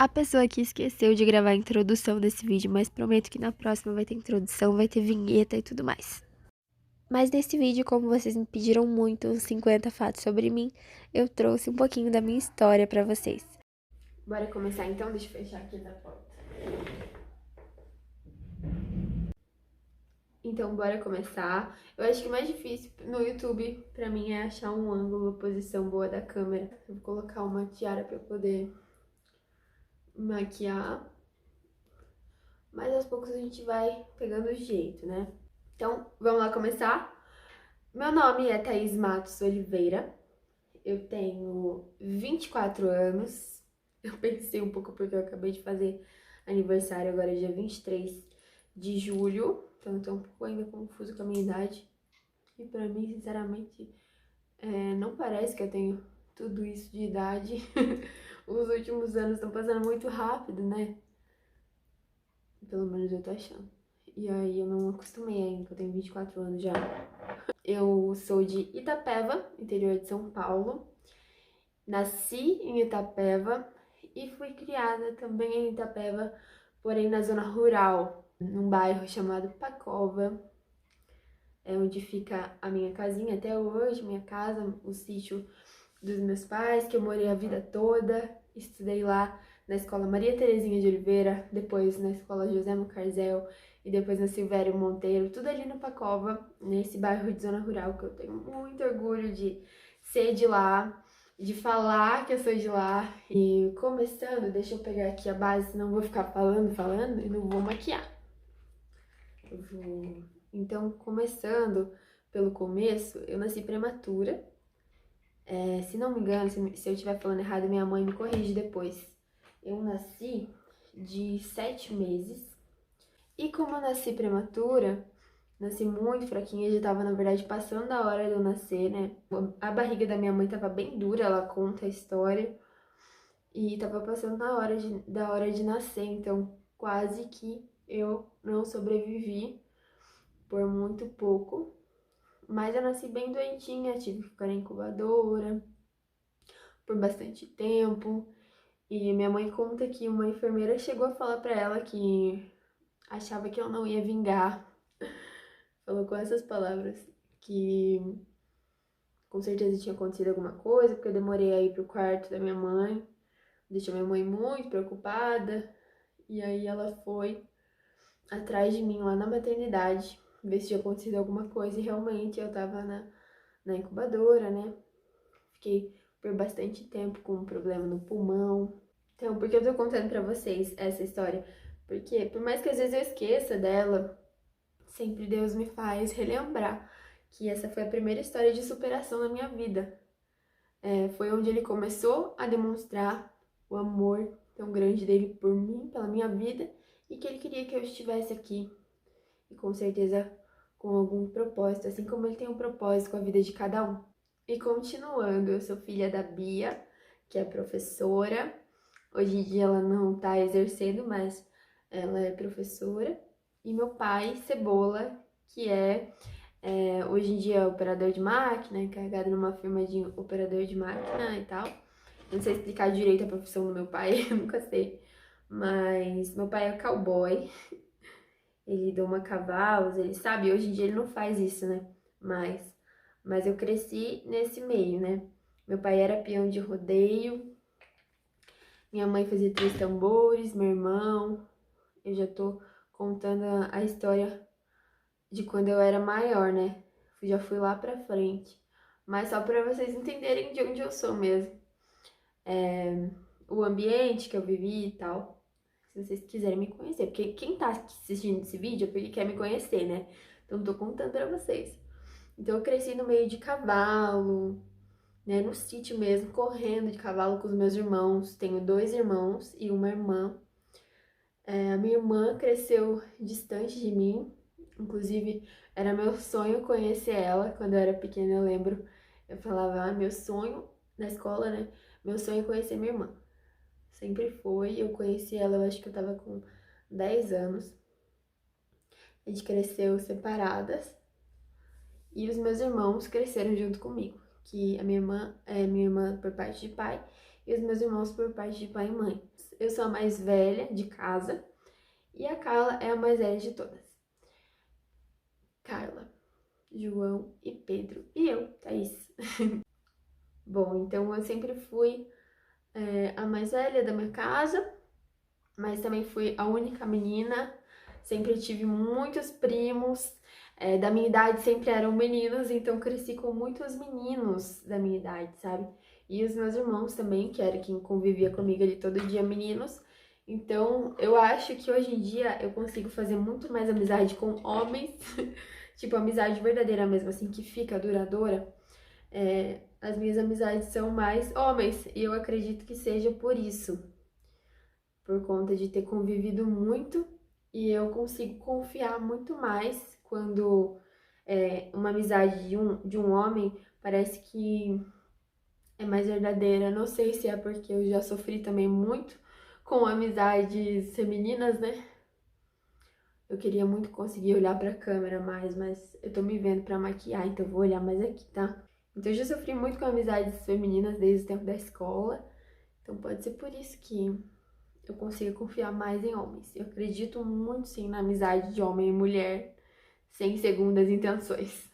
A pessoa que esqueceu de gravar a introdução desse vídeo, mas prometo que na próxima vai ter introdução, vai ter vinheta e tudo mais. Mas nesse vídeo, como vocês me pediram muito, uns 50 fatos sobre mim, eu trouxe um pouquinho da minha história pra vocês. Bora começar então? Deixa eu fechar aqui da porta. Então, bora começar. Eu acho que o mais difícil no YouTube pra mim é achar um ângulo, uma posição boa da câmera. Eu vou colocar uma tiara pra poder maquiar. Mas aos poucos a gente vai pegando o jeito, né? Então, vamos lá começar? Meu nome é Thaís Matos Oliveira. Eu tenho 24 anos. Eu pensei um pouco porque eu acabei de fazer aniversário agora, dia 23 de julho. Então, eu tô um pouco ainda confuso com a minha idade. E pra mim, sinceramente, não parece que eu tenho tudo isso de idade. Os últimos anos estão passando muito rápido, né? Pelo menos eu tô achando. E aí eu não acostumei ainda, que eu tenho 24 anos já. Eu sou de Itapeva, interior de São Paulo. Nasci em Itapeva e fui criada também em Itapeva, porém na zona rural, num bairro chamado Pacova. É onde fica a minha casinha até hoje, minha casa, o sítio dos meus pais, que eu morei a vida toda. Estudei lá na escola Maria Terezinha de Oliveira, depois na escola José Mucarzel e depois na Silvério Monteiro, tudo ali no Pacova, nesse bairro de zona rural, que eu tenho muito orgulho de ser de lá, de falar que eu sou de lá. E começando, deixa eu pegar aqui a base, senão eu vou ficar falando e não vou maquiar. Então, começando pelo começo, eu nasci prematura. Se não me engano, se eu estiver falando errado, minha mãe me corrige depois. Eu nasci de 7 meses. E como eu nasci prematura, nasci muito fraquinha, já tava, na verdade, passando a hora de eu nascer, né? A barriga da minha mãe tava bem dura, ela conta a história. E tava passando da hora de nascer, então quase que eu não sobrevivi por muito pouco. Mas eu nasci bem doentinha, tive que ficar na incubadora por bastante tempo. E minha mãe conta que uma enfermeira chegou a falar pra ela que achava que eu não ia vingar. Falou com essas palavras, que com certeza tinha acontecido alguma coisa, porque eu demorei a ir pro quarto da minha mãe. Deixou minha mãe muito preocupada. E aí ela foi atrás de mim lá na maternidade, ver se tinha acontecido alguma coisa. E realmente eu tava na incubadora, né? Fiquei por bastante tempo com um problema no pulmão. Então, por que eu tô contando pra vocês essa história? Porque, por mais que às vezes eu esqueça dela, sempre Deus me faz relembrar que essa foi a primeira história de superação na minha vida. Foi onde ele começou a demonstrar o amor tão grande dele por mim, pela minha vida, e que ele queria que eu estivesse aqui. E com certeza com algum propósito, assim como ele tem um propósito com a vida de cada um. E continuando, eu sou filha da Bia, que é professora. Hoje em dia ela não está exercendo, mas ela é professora. E meu pai, Cebola, que hoje em dia operador de máquina, encarregado numa firma de operador de máquina e tal. Não sei explicar direito a profissão do meu pai, nunca sei. Mas meu pai é cowboy, ele doma cavalos, ele sabe, hoje em dia ele não faz isso, né? Mas eu cresci nesse meio, né? Meu pai era peão de rodeio, minha mãe fazia três tambores, meu irmão. Eu já tô contando a história de quando eu era maior, né? Já fui lá pra frente. Mas só pra vocês entenderem de onde eu sou mesmo. O ambiente que eu vivi e tal. Se vocês quiserem me conhecer. Porque quem tá assistindo esse vídeo é porque quer me conhecer, né? Então tô contando pra vocês. Então eu cresci no meio de cavalo, né? No sítio mesmo, correndo de cavalo com os meus irmãos. Tenho 2 irmãos e uma irmã. A minha irmã cresceu distante de mim. Inclusive, era meu sonho conhecer ela. Quando eu era pequena, eu lembro. Eu falava, meu sonho na escola, né? Meu sonho é conhecer minha irmã. Sempre foi. Eu conheci ela, eu acho que eu tava com 10 anos. A gente cresceu separadas. E os meus irmãos cresceram junto comigo. Que a minha irmã é minha irmã por parte de pai. e os meus irmãos por parte de pai e mãe. Eu sou a mais velha de casa e a Carla é a mais velha de todas. Carla, João e Pedro. E eu, Thaís. Bom, então eu sempre fui a mais velha da minha casa, mas também fui a única menina. Sempre tive muitos primos. Da minha idade sempre eram meninos, então cresci com muitos meninos da minha idade, sabe? E os meus irmãos também, que era quem convivia comigo ali todo dia, meninos. Então, eu acho que hoje em dia eu consigo fazer muito mais amizade com homens, tipo, amizade verdadeira mesmo, assim, que fica duradoura. As minhas amizades são mais homens, e eu acredito que seja por isso, por conta de ter convivido muito, e eu consigo confiar muito mais quando uma amizade de um homem parece que é mais verdadeira. Não sei se é porque eu já sofri também muito com amizades femininas, né? Eu queria muito conseguir olhar pra câmera mais, mas eu tô me vendo pra maquiar, então eu vou olhar mais aqui, tá? Então eu já sofri muito com amizades femininas desde o tempo da escola, então pode ser por isso que eu consigo confiar mais em homens. Eu acredito muito sim na amizade de homem e mulher, sem segundas intenções.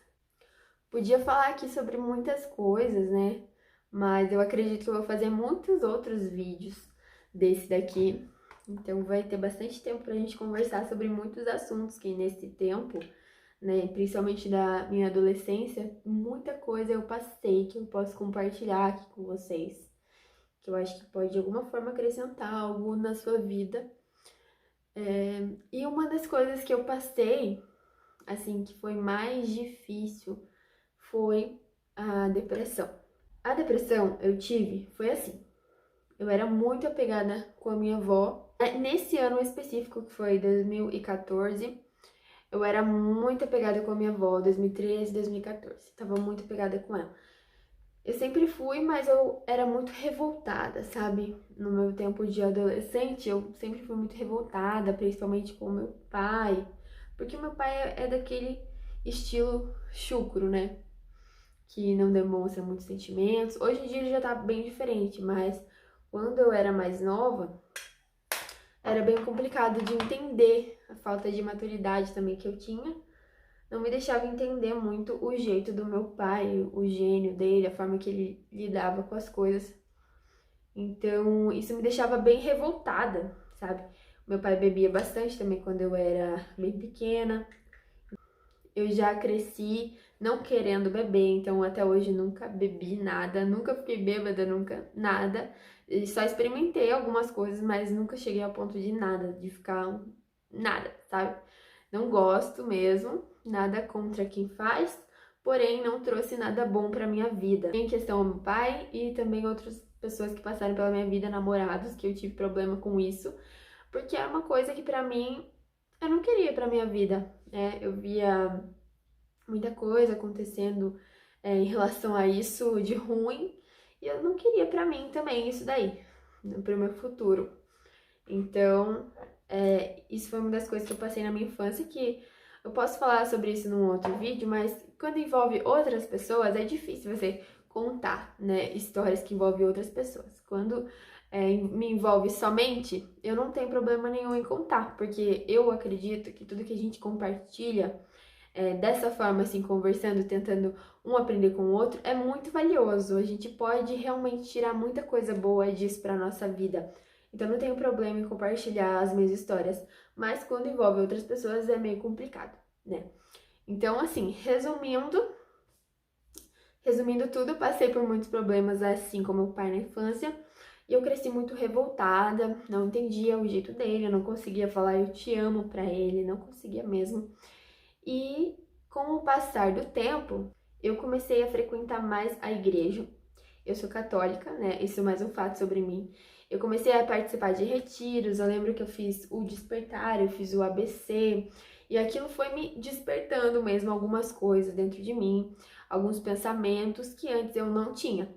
Podia falar aqui sobre muitas coisas, né? Mas eu acredito que eu vou fazer muitos outros vídeos desse daqui. Então vai ter bastante tempo pra gente conversar sobre muitos assuntos que nesse tempo, né, principalmente da minha adolescência, muita coisa eu passei que eu posso compartilhar aqui com vocês. Que eu acho que pode de alguma forma acrescentar algo na sua vida. E uma das coisas que eu passei, assim, que foi mais difícil, foi a depressão. A depressão eu tive, foi assim, eu era muito apegada com a minha avó. Nesse ano específico, que foi 2014, eu era muito apegada com a minha avó, 2013, 2014. Tava muito apegada com ela. Eu sempre fui, mas eu era muito revoltada, sabe? No meu tempo de adolescente, eu sempre fui muito revoltada, principalmente com o meu pai. Porque o meu pai é daquele estilo chucro, né? Que não demonstra muitos sentimentos. Hoje em dia ele já tá bem diferente, mas quando eu era mais nova, era bem complicado de entender a falta de maturidade também que eu tinha. Não me deixava entender muito o jeito do meu pai, o gênio dele, a forma que ele lidava com as coisas. Então, isso me deixava bem revoltada, sabe? Meu pai bebia bastante também quando eu era bem pequena. Eu já cresci não querendo beber, então até hoje nunca bebi nada, nunca fiquei bêbada, nunca nada. E só experimentei algumas coisas, mas nunca cheguei ao ponto de nada, de ficar nada, sabe? Não gosto mesmo, nada contra quem faz, porém não trouxe nada bom pra minha vida. Em questão ao meu pai e também outras pessoas que passaram pela minha vida, namorados, que eu tive problema com isso, porque era uma coisa que pra mim eu não queria pra minha vida, né? Eu via muita coisa acontecendo em relação a isso de ruim e eu não queria pra mim também isso daí, né, pro meu futuro. Então, isso foi uma das coisas que eu passei na minha infância, que eu posso falar sobre isso num outro vídeo, mas quando envolve outras pessoas, é difícil você contar, né, histórias que envolvem outras pessoas. Quando me envolve somente, eu não tenho problema nenhum em contar, porque eu acredito que tudo que a gente compartilha dessa forma, assim, conversando, tentando um aprender com o outro, é muito valioso. A gente pode realmente tirar muita coisa boa disso pra nossa vida. Então, não tenho problema em compartilhar as minhas histórias, mas quando envolve outras pessoas é meio complicado, né? Então, assim, resumindo tudo, passei por muitos problemas, assim como meu pai na infância, e eu cresci muito revoltada, não entendia o jeito dele, eu não conseguia falar eu te amo pra ele, não conseguia mesmo. E com o passar do tempo, eu comecei a frequentar mais a igreja. Eu sou católica, né? Isso é mais um fato sobre mim. Eu comecei a participar de retiros, eu lembro que eu fiz o despertar, eu fiz o ABC, e aquilo foi me despertando mesmo algumas coisas dentro de mim, alguns pensamentos que antes eu não tinha.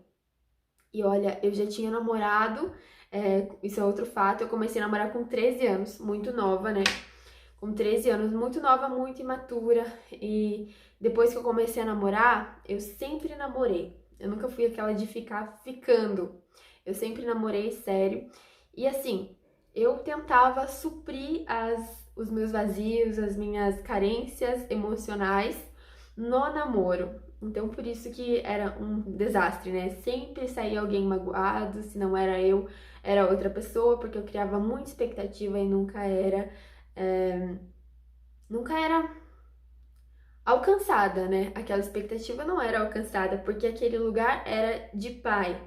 E olha, eu já tinha namorado, isso é outro fato, eu comecei a namorar com 13 anos, muito nova, né? Com 13 anos, muito nova, muito imatura, e depois que eu comecei a namorar, eu sempre namorei. Eu nunca fui aquela de ficar ficando. eu sempre namorei sério. E assim, eu tentava suprir os meus vazios, as minhas carências emocionais no namoro. Então, por isso que era um desastre, né? Sempre saía alguém magoado, se não era eu, era outra pessoa, porque eu criava muita expectativa e nunca era alcançada, né? Aquela expectativa não era alcançada, porque aquele lugar era de pai.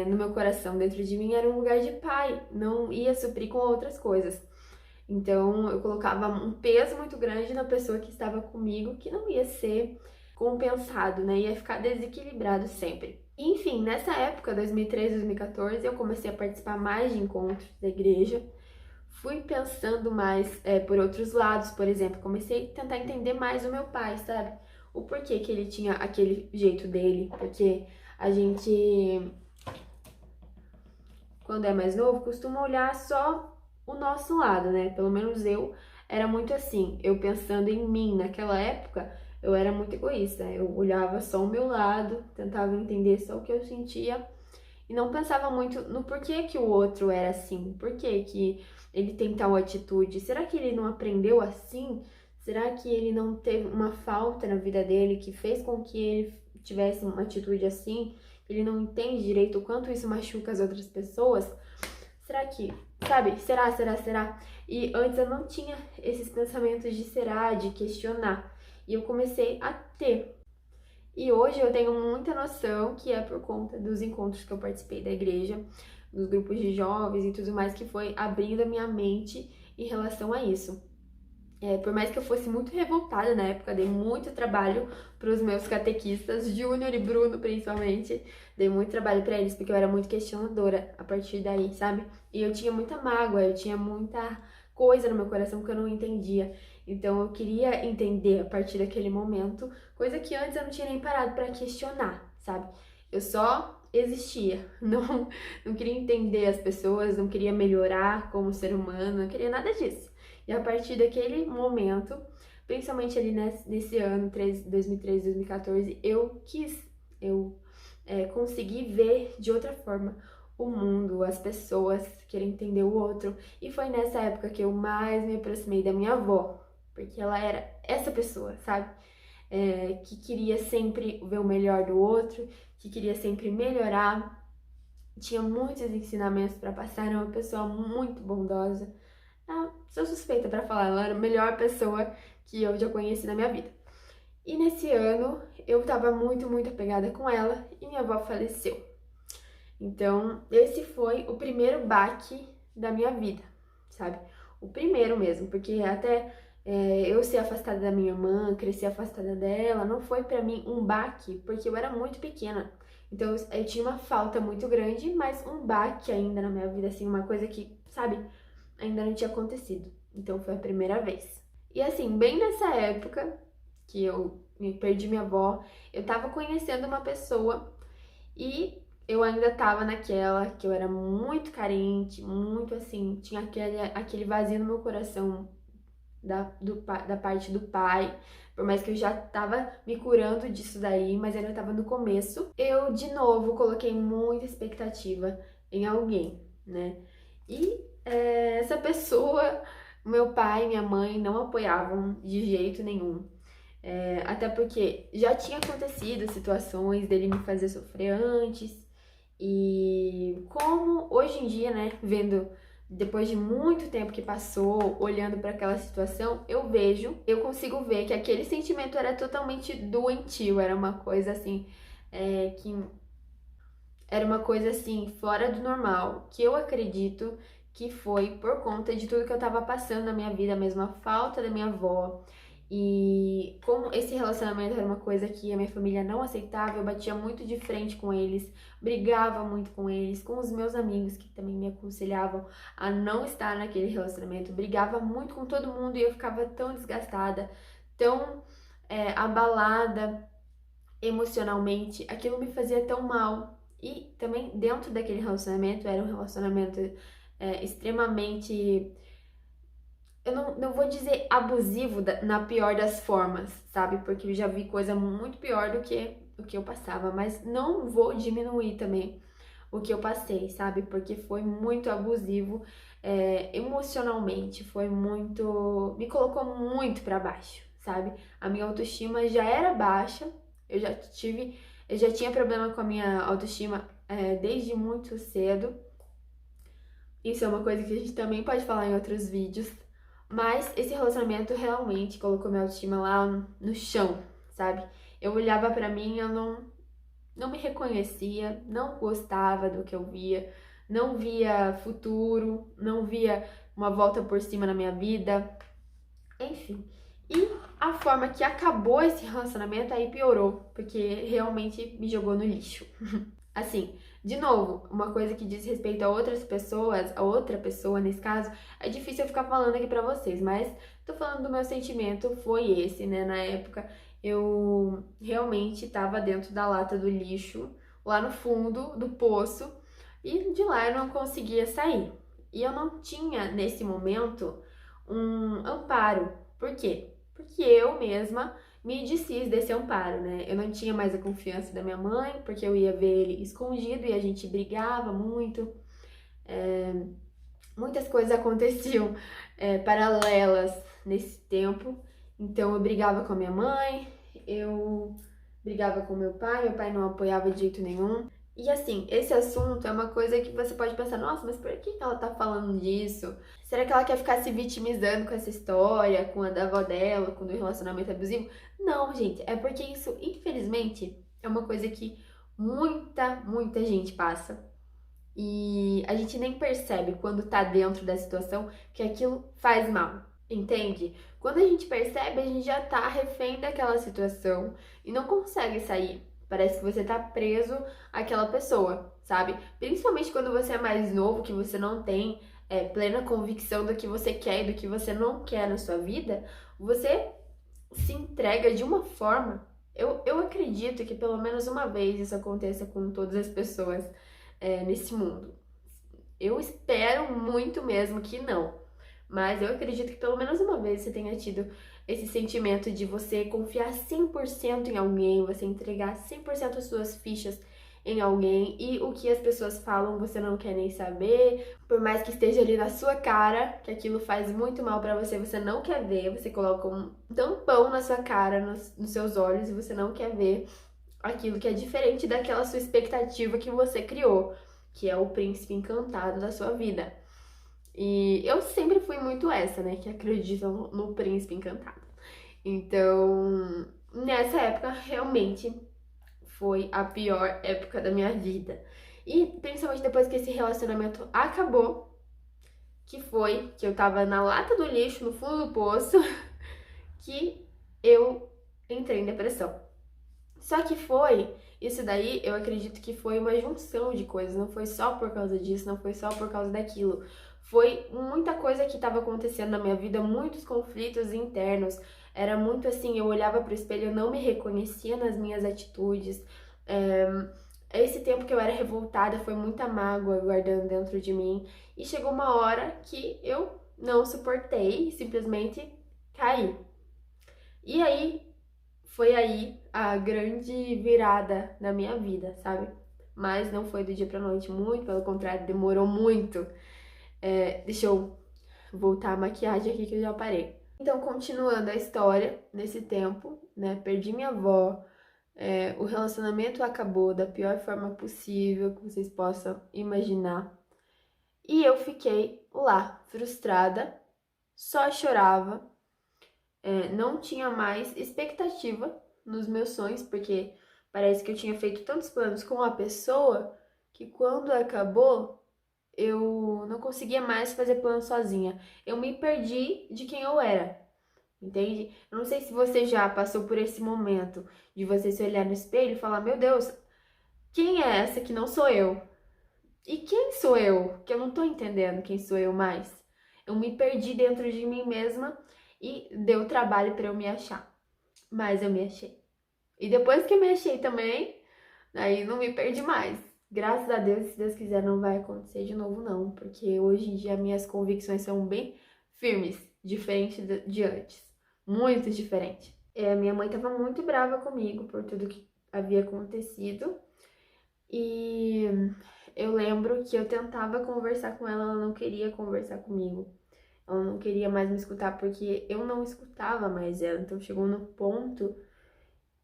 No meu coração, dentro de mim, era um lugar de pai, não ia suprir com outras coisas. Então, eu colocava um peso muito grande na pessoa que estava comigo, que não ia ser compensado, né? Ia ficar desequilibrado sempre. Enfim, nessa época, 2013, 2014, eu comecei a participar mais de encontros da igreja. Fui pensando mais por outros lados, por exemplo, comecei a tentar entender mais o meu pai, sabe? O porquê que ele tinha aquele jeito dele, porque a gente, quando é mais novo, costuma olhar só o nosso lado, né? Pelo menos eu era muito assim. Eu pensando em mim naquela época, eu era muito egoísta. Eu olhava só o meu lado, tentava entender só o que eu sentia e não pensava muito no porquê que o outro era assim, porquê que ele tem tal atitude. Será que ele não aprendeu assim? Será que ele não teve uma falta na vida dele que fez com que ele tivesse uma atitude assim? Ele não entende direito o quanto isso machuca as outras pessoas? Será que, sabe? Será? E antes eu não tinha esses pensamentos de será, de questionar. E eu comecei a ter. E hoje eu tenho muita noção que é por conta dos encontros que eu participei da igreja, dos grupos de jovens e tudo mais, que foi abrindo a minha mente em relação a isso. Por mais que eu fosse muito revoltada na época, dei muito trabalho para os meus catequistas, Júnior e Bruno principalmente, dei muito trabalho para eles, porque eu era muito questionadora a partir daí, sabe? E eu tinha muita mágoa, eu tinha muita coisa no meu coração que eu não entendia. Então eu queria entender a partir daquele momento, coisa que antes eu não tinha nem parado para questionar, sabe? Eu só existia, não queria entender as pessoas, não queria melhorar como ser humano, não queria nada disso. E a partir daquele momento, principalmente ali nesse ano, 2013, 2014, eu consegui ver de outra forma o mundo, as pessoas, querer entender o outro. E foi nessa época que eu mais me aproximei da minha avó, porque ela era essa pessoa, sabe? Que queria sempre ver o melhor do outro, que queria sempre melhorar. Tinha muitos ensinamentos para passar, era uma pessoa muito bondosa. Sou suspeita pra falar, ela era a melhor pessoa que eu já conheci na minha vida. E nesse ano eu tava muito apegada com ela e minha avó faleceu. Então, esse foi o primeiro baque da minha vida, sabe? O primeiro mesmo, porque até eu ser afastada da minha irmã, crescer afastada dela, não foi pra mim um baque, porque eu era muito pequena. Então, eu tinha uma falta muito grande, mas um baque ainda na minha vida, assim, uma coisa que, sabe, ainda não tinha acontecido. Então, foi a primeira vez. E assim, bem nessa época que eu me perdi minha avó, eu tava conhecendo uma pessoa e eu ainda tava naquela que eu era muito carente, muito assim, tinha aquele vazio no meu coração da parte do pai, por mais que eu já tava me curando disso daí, mas ainda tava no começo. Eu, de novo, coloquei muita expectativa em alguém, né? E essa pessoa, meu pai e minha mãe não apoiavam de jeito nenhum. Até porque já tinha acontecido situações dele me fazer sofrer antes. E como hoje em dia, né, vendo depois de muito tempo que passou, olhando para aquela situação, eu consigo ver que aquele sentimento era totalmente doentio, era uma coisa assim, que era uma coisa assim, fora do normal, que eu acredito que foi por conta de tudo que eu tava passando na minha vida, mesmo a falta da minha avó. E como esse relacionamento era uma coisa que a minha família não aceitava, eu batia muito de frente com eles, brigava muito com eles, com os meus amigos que também me aconselhavam a não estar naquele relacionamento, brigava muito com todo mundo e eu ficava tão desgastada, tão abalada emocionalmente, aquilo me fazia tão mal. E também dentro daquele relacionamento, era um relacionamento extremamente, eu não vou dizer abusivo na pior das formas, sabe? Porque eu já vi coisa muito pior do que o que eu passava, mas não vou diminuir também o que eu passei, sabe? Porque foi muito abusivo, emocionalmente, foi muito. Me colocou muito pra baixo, sabe? A minha autoestima já era baixa, eu já tinha problema com a minha autoestima, desde muito cedo. Isso é uma coisa que a gente também pode falar em outros vídeos. Mas esse relacionamento realmente colocou minha autoestima lá no chão, sabe? Eu olhava pra mim, eu não me reconhecia, não gostava do que eu via, não via futuro, não via uma volta por cima na minha vida, enfim. E a forma que acabou esse relacionamento aí piorou, porque realmente me jogou no lixo. Assim, de novo, uma coisa que diz respeito a outras pessoas, a outra pessoa nesse caso, é difícil eu ficar falando aqui pra vocês, mas tô falando do meu sentimento, foi esse, né? Na época eu realmente tava dentro da lata do lixo, lá no fundo do poço, e de lá eu não conseguia sair. E eu não tinha, nesse momento, um amparo. Por quê? Porque eu mesma me desfiz desse amparo, né? Eu não tinha mais a confiança da minha mãe, porque eu ia ver ele escondido e a gente brigava muito. Muitas coisas aconteciam paralelas nesse tempo. Então eu brigava com a minha mãe, eu brigava com meu pai não apoiava de jeito nenhum. E assim, esse assunto é uma coisa que você pode pensar, nossa, mas por que ela tá falando disso? Será que ela quer ficar se vitimizando com essa história, com a da avó dela, com o relacionamento abusivo? Não, gente, é porque isso, infelizmente, é uma coisa que muita gente passa. E a gente nem percebe quando tá dentro da situação que aquilo faz mal, entende? Quando a gente percebe, a gente já tá refém daquela situação e não consegue sair. Parece que você tá preso àquela pessoa, sabe? Principalmente quando você é mais novo, que você não tem plena convicção do que você quer e do que você não quer na sua vida, você se entrega de uma forma. Eu acredito que pelo menos uma vez isso aconteça com todas as pessoas nesse mundo. Eu espero muito mesmo que não. Mas eu acredito que pelo menos uma vez você tenha tido esse sentimento de você confiar 100% em alguém, você entregar 100% as suas fichas em alguém e o que as pessoas falam você não quer nem saber, por mais que esteja ali na sua cara, que aquilo faz muito mal pra você, você não quer ver, você coloca um tampão na sua cara, nos seus olhos e você não quer ver aquilo que é diferente daquela sua expectativa que você criou, que é o príncipe encantado da sua vida. E eu sempre fui muito essa, né, que acredita no príncipe encantado. Então, nessa época, realmente foi a pior época da minha vida. E principalmente depois que esse relacionamento acabou, que foi que eu tava na lata do lixo, no fundo do poço, que eu entrei em depressão. Só que isso daí eu acredito que foi uma junção de coisas, não foi só por causa disso, não foi só por causa daquilo. Foi muita coisa que estava acontecendo na minha vida, muitos conflitos internos. Era muito assim, eu olhava pro espelho, eu não me reconhecia nas minhas atitudes. Esse tempo que eu era revoltada foi muita mágoa guardando dentro de mim. E chegou uma hora que eu não suportei e simplesmente caí. E aí foi aí a grande virada na minha vida, sabe? Mas não foi do dia pra noite, muito pelo contrário, demorou muito. Deixa eu voltar a maquiagem aqui que eu já parei. Então, continuando a história, nesse tempo, né? Perdi minha avó, o relacionamento acabou da pior forma possível que vocês possam imaginar. E eu fiquei lá, frustrada, só chorava, não tinha mais expectativa nos meus sonhos, porque parece que eu tinha feito tantos planos com a pessoa que quando acabou, eu não conseguia mais fazer plano sozinha. Eu me perdi de quem eu era, entende? Eu não sei se você já passou por esse momento de você se olhar no espelho e falar: meu Deus, quem é essa que não sou eu? E quem sou eu? Que eu não tô entendendo quem sou eu mais. Eu me perdi dentro de mim mesma e deu trabalho pra eu me achar. Mas eu me achei. E depois que eu me achei também, aí não me perdi mais. Graças a Deus, se Deus quiser, não vai acontecer de novo, não. Porque hoje em dia minhas convicções são bem firmes, diferente de antes. Muito diferente. Minha mãe tava muito brava comigo por tudo que havia acontecido. E eu lembro que eu tentava conversar com ela, ela não queria conversar comigo. Ela não queria mais me escutar porque eu não escutava mais ela. Então chegou no ponto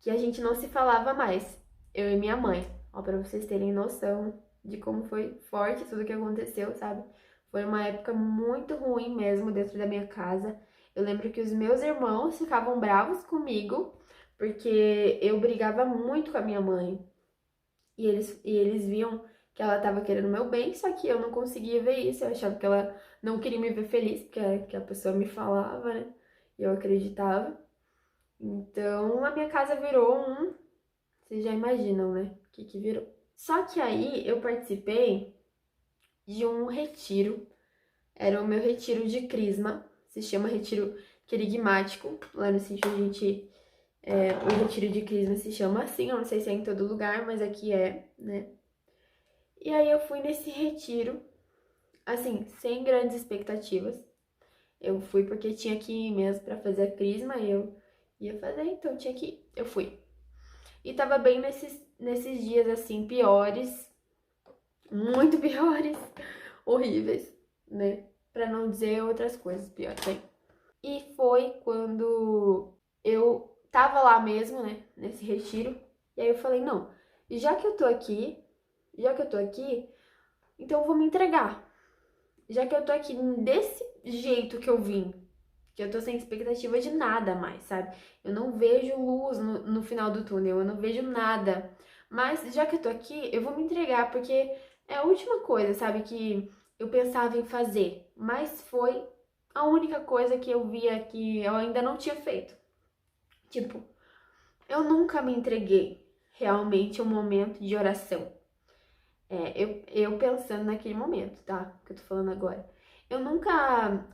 que a gente não se falava mais, eu e minha mãe. Ó, pra vocês terem noção de como foi forte tudo que aconteceu, sabe? Foi uma época muito ruim mesmo dentro da minha casa. Eu lembro que os meus irmãos ficavam bravos comigo porque eu brigava muito com a minha mãe. E eles viam que ela tava querendo meu bem, só que eu não conseguia ver isso. Eu achava que ela não queria me ver feliz, porque que a pessoa me falava, né? E eu acreditava. Então, a minha casa virou um... Vocês já imaginam, né? O que virou. Só que aí eu participei de um retiro. Era o meu retiro de Crisma. Se chama Retiro Querigmático. Lá no sítio a gente... o retiro de Crisma se chama assim. Eu não sei se é em todo lugar, mas aqui é, né? E aí eu fui nesse retiro, assim, sem grandes expectativas. Eu fui porque tinha que ir mesmo pra fazer a Crisma. E eu ia fazer, então tinha que ir. Eu fui. E tava bem nesses dias, assim, piores, muito piores, horríveis, né? Pra não dizer outras coisas piores, hein? E foi quando eu tava lá mesmo, né? Nesse retiro. E aí eu falei, não, já que eu tô aqui, então eu vou me entregar. Já que eu tô aqui desse jeito que eu vim, que eu tô sem expectativa de nada mais, sabe? Eu não vejo luz no final do túnel, eu não vejo nada. Mas já que eu tô aqui, eu vou me entregar, porque é a última coisa, sabe, que eu pensava em fazer. Mas foi a única coisa que eu via que eu ainda não tinha feito. Tipo, eu nunca me entreguei realmente a um momento de oração. Eu pensando naquele momento, tá? Que eu tô falando agora. Eu nunca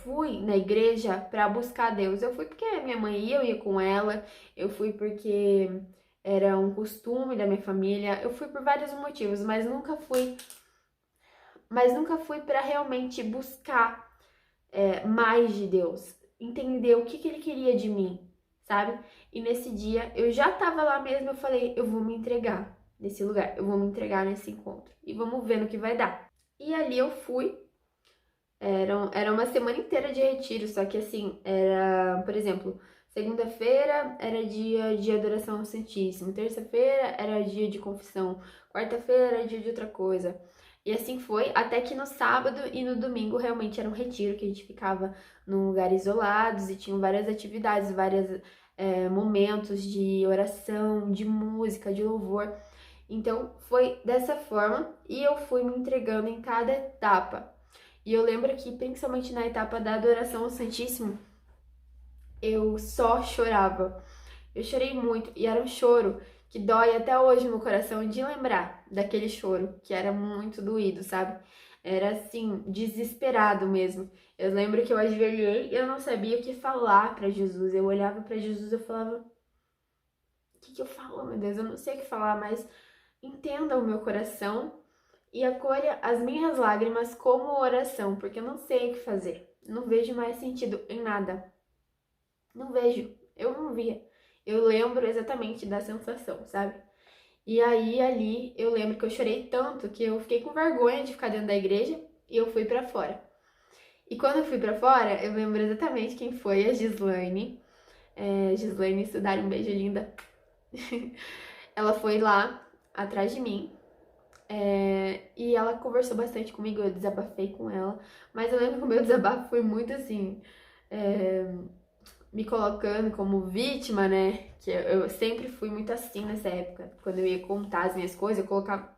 fui na igreja pra buscar Deus. Eu fui porque minha mãe ia, eu ia com ela. Eu fui porque era um costume da minha família. Eu fui por vários motivos, mas nunca fui para realmente buscar mais de Deus. Entender o que ele queria de mim, sabe? E nesse dia, eu já tava lá mesmo, eu falei, eu vou me entregar nesse lugar. Eu vou me entregar nesse encontro. E vamos ver no que vai dar. E ali eu fui. Era uma semana inteira de retiro, só que assim, era, por exemplo, segunda-feira era dia de adoração ao Santíssimo, terça-feira era dia de confissão, quarta-feira era dia de outra coisa. E assim foi, até que no sábado e no domingo realmente era um retiro, que a gente ficava num lugar isolados e tinham várias atividades, vários momentos de oração, de música, de louvor. Então foi dessa forma e eu fui me entregando em cada etapa. E eu lembro que, principalmente na etapa da adoração ao Santíssimo, eu só chorava. Eu chorei muito e era um choro que dói até hoje no coração de lembrar daquele choro, que era muito doído, sabe? Era assim, desesperado mesmo. Eu lembro que eu ajoelhei e eu não sabia o que falar pra Jesus. Eu olhava pra Jesus e eu falava: o que eu falo, meu Deus? Eu não sei o que falar, mas entenda o meu coração e acolha as minhas lágrimas como oração, porque eu não sei o que fazer. Não vejo mais sentido em nada. Não vejo. Eu não via. Eu lembro exatamente da sensação, sabe? E aí, ali, eu lembro que eu chorei tanto que eu fiquei com vergonha de ficar dentro da igreja e eu fui pra fora. E quando eu fui pra fora, eu lembro exatamente quem foi, a Gislaine. Gislaine, estudar um beijo, linda. Ela foi lá atrás de mim. E ela conversou bastante comigo, eu desabafei com ela. Mas eu lembro que o meu desabafo foi muito assim, me colocando como vítima, né? Que eu sempre fui muito assim nessa época. Quando eu ia contar as minhas coisas,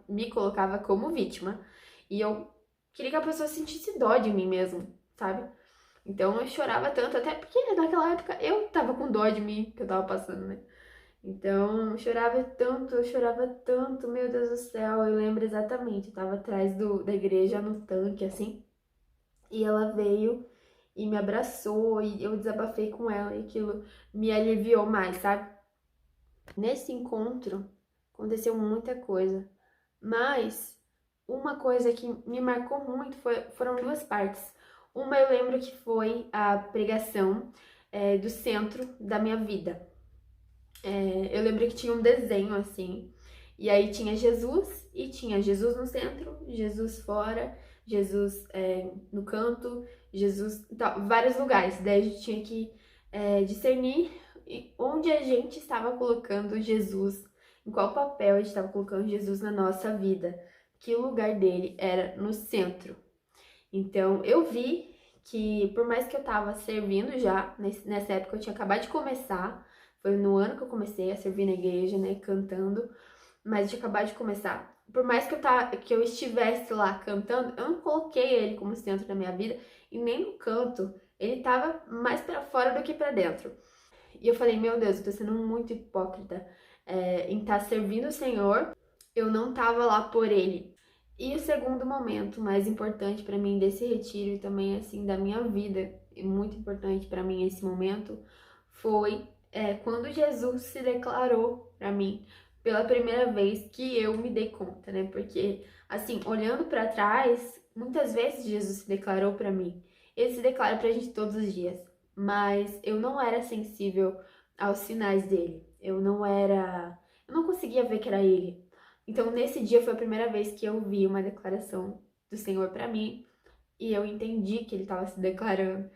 me colocava como vítima. E eu queria que a pessoa sentisse dó de mim mesmo, sabe? Então eu chorava tanto, até porque naquela época eu tava com dó de mim que eu tava passando, né? Então, eu chorava tanto, meu Deus do céu, eu lembro exatamente, eu tava atrás da igreja no tanque, assim, e ela veio e me abraçou, e eu desabafei com ela, e aquilo me aliviou mais, sabe? Nesse encontro, aconteceu muita coisa, mas uma coisa que me marcou muito foram duas partes. Uma eu lembro que foi a pregação do centro da minha vida. Eu lembro que tinha um desenho assim, e aí tinha Jesus e tinha Jesus no centro, Jesus fora, Jesus no canto, Jesus em vários lugares. Daí a gente tinha que discernir onde a gente estava colocando Jesus, em qual papel a gente estava colocando Jesus na nossa vida, que o lugar dele era no centro. Então eu vi que por mais que eu estava servindo já, nessa época eu tinha acabado de começar, foi no ano que eu comecei a servir na igreja, né, cantando, mas eu tinha acabado de começar. Por mais que eu estivesse lá cantando, eu não coloquei ele como centro da minha vida e nem no canto. Ele tava mais para fora do que para dentro. E eu falei, meu Deus, eu tô sendo muito hipócrita em estar servindo o Senhor. Eu não tava lá por ele. E o segundo momento mais importante para mim desse retiro e também assim da minha vida, e muito importante para mim esse momento, foi quando Jesus se declarou para mim pela primeira vez, que eu me dei conta, né? Porque assim, olhando para trás, muitas vezes Jesus se declarou para mim. Ele se declara pra gente todos os dias, mas eu não era sensível aos sinais dele. Eu não conseguia ver que era ele. Então, nesse dia foi a primeira vez que eu vi uma declaração do Senhor pra mim e eu entendi que ele estava se declarando.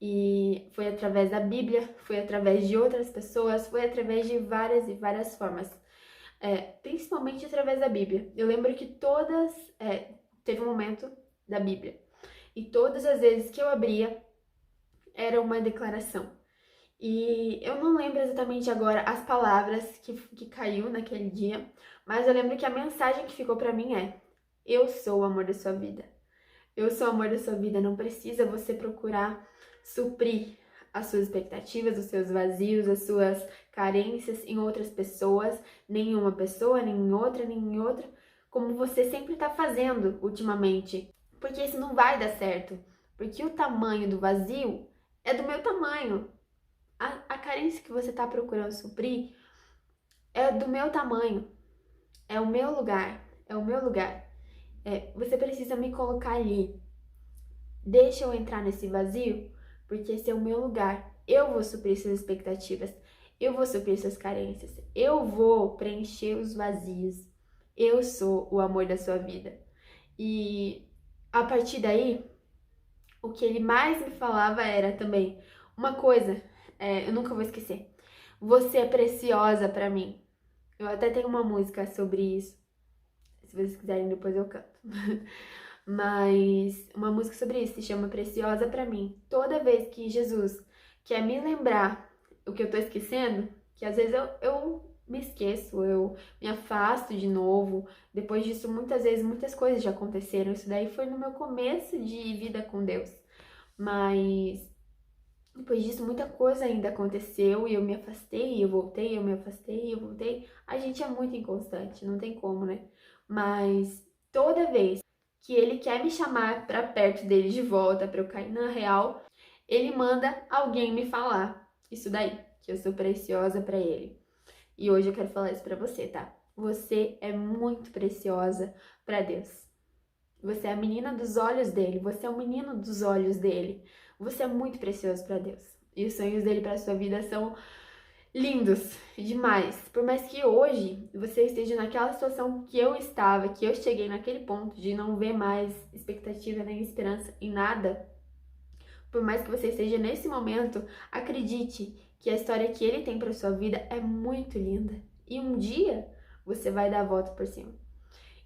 E foi através da Bíblia, foi através de outras pessoas, foi através de várias e várias formas. Principalmente através da Bíblia. Eu lembro que teve um momento da Bíblia. E todas as vezes que eu abria, era uma declaração. E eu não lembro exatamente agora as palavras que caiu naquele dia, mas eu lembro que a mensagem que ficou pra mim é: eu sou o amor da sua vida. Eu sou o amor da sua vida. Não precisa você procurar suprir as suas expectativas, os seus vazios, as suas carências em outras pessoas, nem em uma pessoa, nem em outra, como você sempre tá fazendo ultimamente. Porque isso não vai dar certo. Porque o tamanho do vazio é do meu tamanho. A carência que você está procurando suprir é do meu tamanho. É o meu lugar. É o meu lugar. Você precisa me colocar ali. Deixa eu entrar nesse vazio, porque esse é o meu lugar. Eu vou suprir suas expectativas. Eu vou suprir suas carências. Eu vou preencher os vazios. Eu sou o amor da sua vida. E a partir daí, o que ele mais me falava era também uma coisa, eu nunca vou esquecer. Você é preciosa pra mim. Eu até tenho uma música sobre isso. Se vocês quiserem, depois eu canto. Mas uma música sobre isso se chama Preciosa pra mim. Toda vez que Jesus quer me lembrar o que eu tô esquecendo, que às vezes eu me esqueço, eu me afasto de novo. Depois disso, muitas vezes, muitas coisas já aconteceram. Isso daí foi no meu começo de vida com Deus. Mas depois disso, muita coisa ainda aconteceu e eu me afastei, e eu voltei, eu me afastei, e eu voltei. A gente é muito inconstante, não tem como, né? Mas toda vez que ele quer me chamar pra perto dele de volta, pra eu cair na real, ele manda alguém me falar isso daí, que eu sou preciosa pra ele. E hoje eu quero falar isso pra você, tá? Você é muito preciosa pra Deus. Você é a menina dos olhos dele, você é o menino dos olhos dele. Você é muito precioso para Deus. E os sonhos dele para sua vida são lindos demais. Por mais que hoje você esteja naquela situação que eu estava, que eu cheguei naquele ponto de não ver mais expectativa nem esperança em nada, por mais que você esteja nesse momento, acredite que a história que ele tem para sua vida é muito linda. E um dia você vai dar a volta por cima.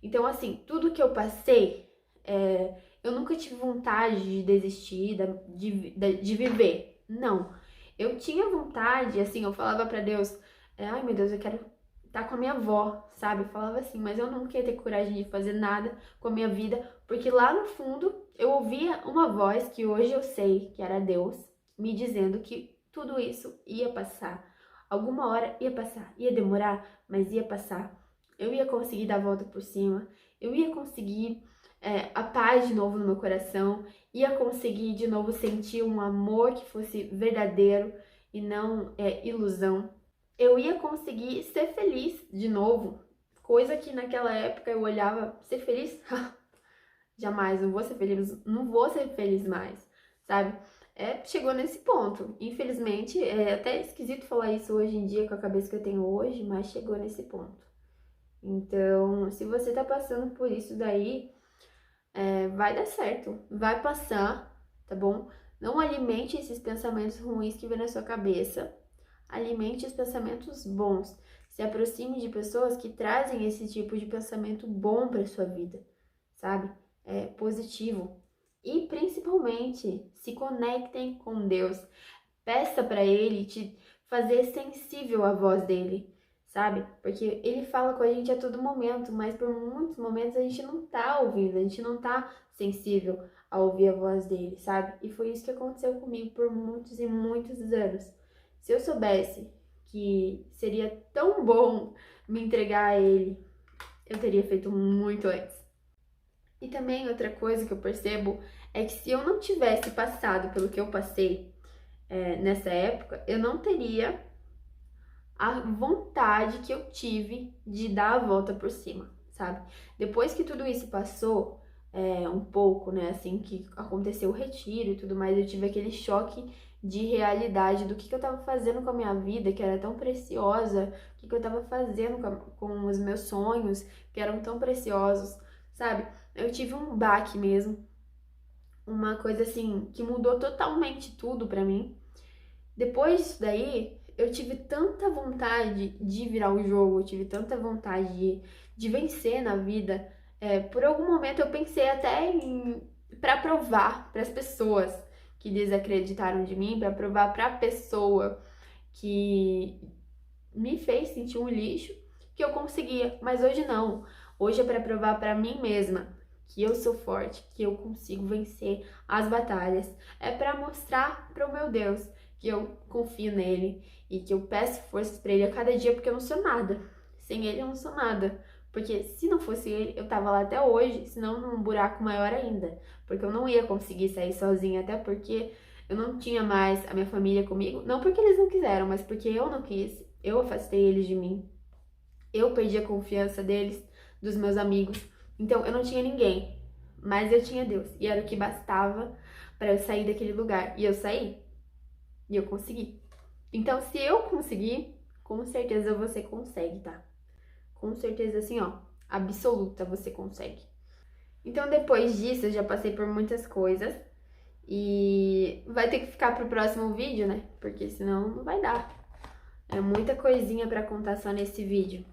Então, assim, tudo que eu passei, eu nunca tive vontade de desistir, de viver. Não. Eu tinha vontade, assim, eu falava pra Deus, ai meu Deus, eu quero estar com a minha avó, sabe? Eu falava assim, mas eu não queria ter coragem de fazer nada com a minha vida, porque lá no fundo eu ouvia uma voz que hoje eu sei que era Deus, me dizendo que tudo isso ia passar. Alguma hora ia passar, ia demorar, mas ia passar. Eu ia conseguir dar a volta por cima, eu ia conseguir a paz de novo no meu coração, ia conseguir de novo sentir um amor que fosse verdadeiro e não ilusão. Eu ia conseguir ser feliz de novo, coisa que naquela época eu olhava, ser feliz? Jamais, não vou ser feliz, não vou ser feliz mais, sabe? Chegou nesse ponto. Infelizmente, é até esquisito falar isso hoje em dia com a cabeça que eu tenho hoje, mas chegou nesse ponto. Então, se você tá passando por isso daí, vai dar certo, vai passar, tá bom? Não alimente esses pensamentos ruins que vem na sua cabeça. Alimente os pensamentos bons. Se aproxime de pessoas que trazem esse tipo de pensamento bom para sua vida, sabe? Positivo. E principalmente, se conectem com Deus. Peça para Ele te fazer sensível à voz dele, sabe? Porque Ele fala com a gente a todo momento, mas por muitos momentos a gente não tá ouvindo, a gente não tá sensível a ouvir a voz dele, sabe? E foi isso que aconteceu comigo por muitos e muitos anos. Se eu soubesse que seria tão bom me entregar a Ele, eu teria feito muito antes. E também outra coisa que eu percebo é que se eu não tivesse passado pelo que eu passei nessa época, eu não teria a vontade que eu tive de dar a volta por cima, sabe? Depois que tudo isso passou, um pouco, né, assim, que aconteceu o retiro e tudo mais, eu tive aquele choque de realidade do que eu tava fazendo com a minha vida, que era tão preciosa, o que eu tava fazendo com os meus sonhos, que eram tão preciosos, sabe? Eu tive um baque mesmo, uma coisa assim, que mudou totalmente tudo pra mim. Depois disso daí, eu tive tanta vontade de virar o jogo, eu tive tanta vontade de vencer na vida. Por algum momento eu pensei até em para provar para as pessoas que desacreditaram de mim, para provar para a pessoa que me fez sentir um lixo, que eu conseguia. Mas hoje não. Hoje é para provar para mim mesma que eu sou forte, que eu consigo vencer as batalhas. É para mostrar para o meu Deus que eu confio nele e que eu peço forças para ele a cada dia, porque eu não sou nada. Sem ele eu não sou nada. Porque se não fosse ele, eu tava lá até hoje, senão num buraco maior ainda. Porque eu não ia conseguir sair sozinha, até porque eu não tinha mais a minha família comigo. Não porque eles não quiseram, mas porque eu não quis. Eu afastei eles de mim. Eu perdi a confiança deles, dos meus amigos. Então eu não tinha ninguém, mas eu tinha Deus. E era o que bastava para eu sair daquele lugar. E eu saí. E eu consegui. Então, se eu conseguir, com certeza você consegue, tá? Com certeza, assim, ó, absoluta você consegue. Então, depois disso, eu já passei por muitas coisas. E vai ter que ficar pro próximo vídeo, né? Porque senão não vai dar. É muita coisinha pra contar só nesse vídeo.